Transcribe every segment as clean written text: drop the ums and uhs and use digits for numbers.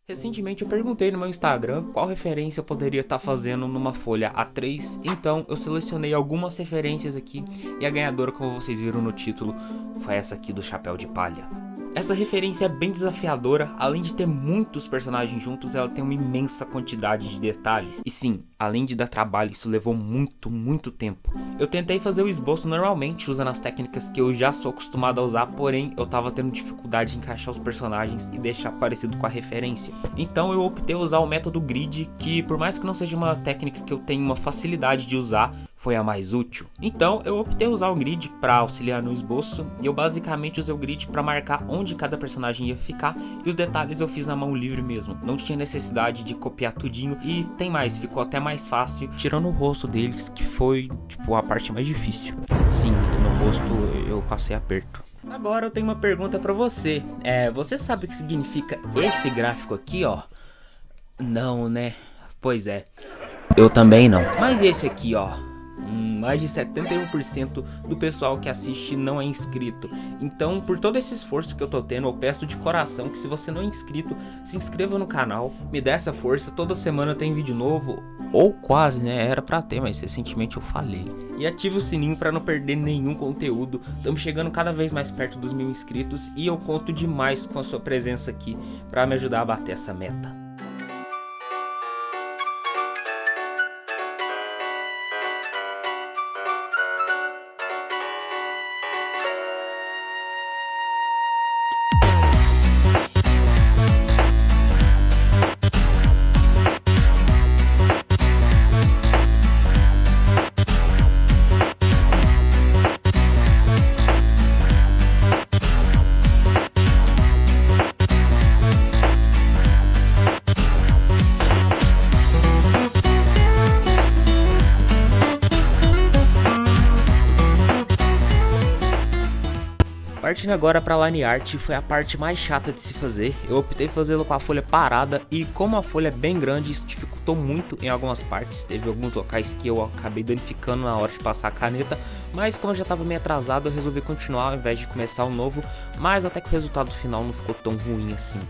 Recentemente eu perguntei no meu Instagram qual referência eu poderia estar fazendo numa folha A3, então eu selecionei algumas referências aqui e a ganhadora, como vocês viram no título, foi essa aqui do Chapéu de Palha. Essa referência é bem desafiadora, além de ter muitos personagens juntos, ela tem uma imensa quantidade de detalhes. E sim, além de dar trabalho, isso levou muito tempo. Eu tentei fazer o esboço normalmente, usando as técnicas que eu já sou acostumado a usar, porém eu tava tendo dificuldade em encaixar os personagens e deixar parecido com a referência. Então eu optei a usar o método grid, que por mais que não seja uma técnica que eu tenho uma facilidade de usar, foi a mais útil. Então eu optei a usar o grid para auxiliar no esboço, e eu basicamente usei o grid para marcar onde cada personagem ia ficar, e os detalhes eu fiz na mão livre mesmo, não tinha necessidade de copiar tudinho, e tem mais, ficou até mais fácil, tirando o rosto deles, que foi tipo a parte mais difícil. Sim, no rosto eu passei aperto. Agora eu tenho uma pergunta para você, você sabe o que significa esse gráfico aqui, ó? Não, né? Pois é, eu também não. Mas esse aqui, ó, mais de 71% do pessoal que assiste não é inscrito. Então, por todo esse esforço que eu tô tendo, eu peço de coração que se você não é inscrito, se inscreva no canal, me dê essa força. Toda semana tem vídeo novo, ou quase, né? Era pra ter, mas recentemente eu falei. E ative o sininho pra não perder nenhum conteúdo. Estamos chegando cada vez mais perto dos 1000 inscritos e eu conto demais com a sua presença aqui pra me ajudar a bater essa meta. Partindo agora para a line art, foi a parte mais chata de se fazer. Eu optei fazê-lo com a folha parada e como a folha é bem grande, isso dificultou muito em algumas partes. Teve alguns locais que eu acabei danificando na hora de passar a caneta, mas como eu já estava meio atrasado, eu resolvi continuar ao invés de começar um novo, mas até que o resultado final não ficou tão ruim assim.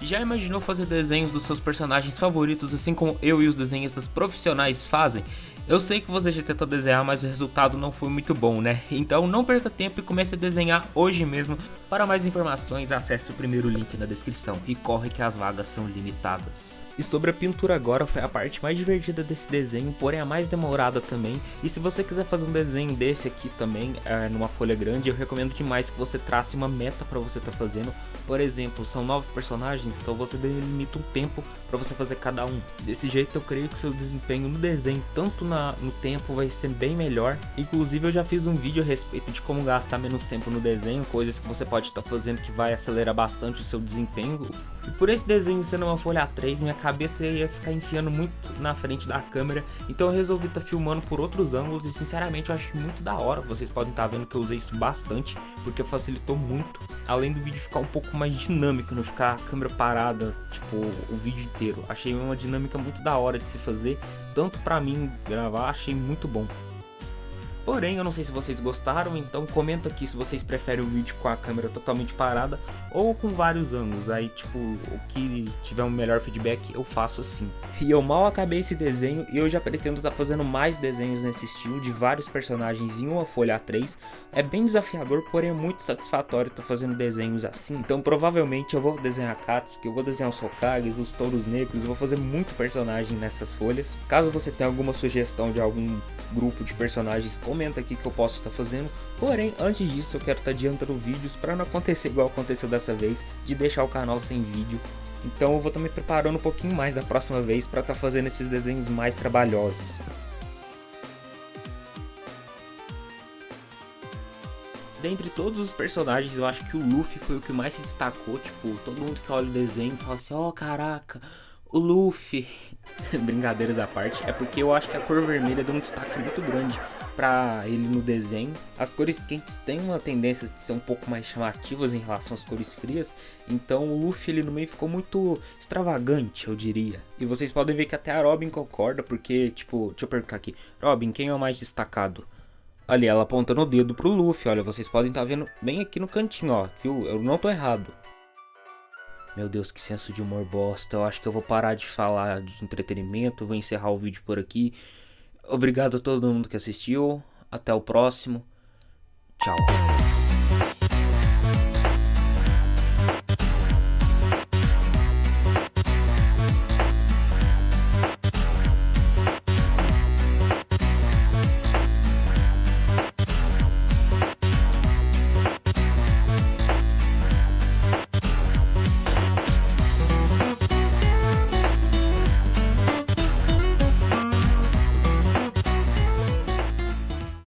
Já imaginou fazer desenhos dos seus personagens favoritos assim como eu e os desenhistas profissionais fazem? Eu sei que você já tentou desenhar, mas o resultado não foi muito bom, né? Então não perca tempo e comece a desenhar hoje mesmo. Para mais informações, acesse o primeiro link na descrição e corre que as vagas são limitadas. E sobre a pintura agora, foi a parte mais divertida desse desenho, porém a mais demorada também. E se você quiser fazer um desenho desse aqui também, numa folha grande, eu recomendo demais que você trace uma meta para você estar fazendo. Por exemplo, são 9 personagens, então você delimita um tempo para você fazer cada um. Desse jeito eu creio que seu desempenho no desenho, tanto no tempo, vai ser bem melhor. Inclusive eu já fiz um vídeo a respeito de como gastar menos tempo no desenho, coisas que você pode estar fazendo que vai acelerar bastante o seu desempenho. E por esse desenho sendo uma folha A3, minha cabeça ia ficar enfiando muito na frente da câmera, então eu resolvi estar filmando por outros ângulos e sinceramente eu acho muito da hora. Vocês podem estar vendo que eu usei isso bastante, porque facilitou muito, além do vídeo ficar um pouco mais dinâmico, não ficar a câmera parada, tipo, o vídeo inteiro. Achei uma dinâmica muito da hora de se fazer, tanto pra mim gravar, achei muito bom. Porém, eu não sei se vocês gostaram, então comenta aqui se vocês preferem o vídeo com a câmera totalmente parada ou com vários ângulos. Aí, tipo, o que tiver um melhor feedback eu faço assim. E eu mal acabei esse desenho e eu já pretendo estar fazendo mais desenhos nesse estilo de vários personagens em uma folha A3. É bem desafiador, porém é muito satisfatório estar fazendo desenhos assim. Então provavelmente eu vou desenhar a Katsuki, eu vou desenhar os Hokages, os Touros Negros, eu vou fazer muito personagem nessas folhas. Caso você tenha alguma sugestão de algum grupo de personagens, comenta aqui que eu posso estar fazendo. Porém, antes disso eu quero estar adiantando vídeos para não acontecer igual aconteceu dessa vez, de deixar o canal sem vídeo. Então eu vou estar me preparando um pouquinho mais da próxima vez para estar fazendo esses desenhos mais trabalhosos. Dentre todos os personagens, eu acho que o Luffy foi o que mais se destacou. Tipo, todo mundo que olha o desenho fala assim: ó, caraca, o Luffy. Brincadeiras à parte, é porque eu acho que a cor vermelha deu um destaque muito grande pra ele no desenho. As cores quentes têm uma tendência de ser um pouco mais chamativas em relação às cores frias, então o Luffy ele no meio ficou muito extravagante, eu diria. E vocês podem ver que até a Robin concorda, porque, tipo, deixa eu perguntar aqui, Robin, quem é o mais destacado? Ali, ela apontando o dedo pro Luffy, olha, vocês podem estar vendo bem aqui no cantinho, ó, viu? Eu não tô errado. Meu Deus, que senso de humor bosta. Eu acho que eu vou parar de falar de entretenimento. Vou encerrar o vídeo por aqui. Obrigado a todo mundo que assistiu. Até o próximo. Tchau.